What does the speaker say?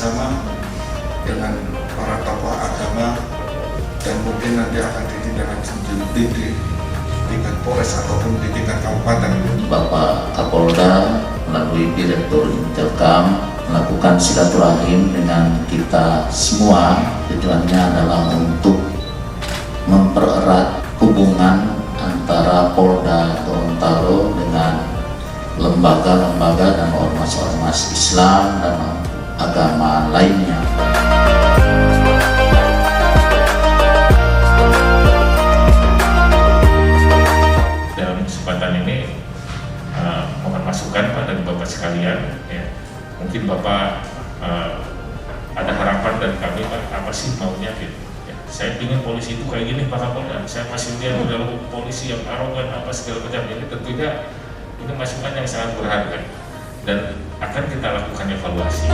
bersama dengan para tokoh agama dan mungkin nanti akan ditindaklanjuti di tingkat Polres ataupun di tingkat kabupaten. Bapak Kapolda melalui Direktur Intelkam melakukan silaturahim dengan kita semua. Tujuannya adalah untuk mempererat hubungan antara Polda Gorontalo dengan lembaga-lembaga dan ormas-ormas Islam dan agama lainnya. Dalam kesempatan ini mohon masukan Pak dari Bapak sekalian, ya. Mungkin Bapak ada harapan dari kami Pak, apa sih maunya gitu. Ya. Saya ingin polisi itu kayak gini Pak Kapolda, saya masih lihat dalam polisi yang arogan apa segala macam. Ini tentunya ini masukan yang sangat berharga dan akan kita lakukan evaluasi.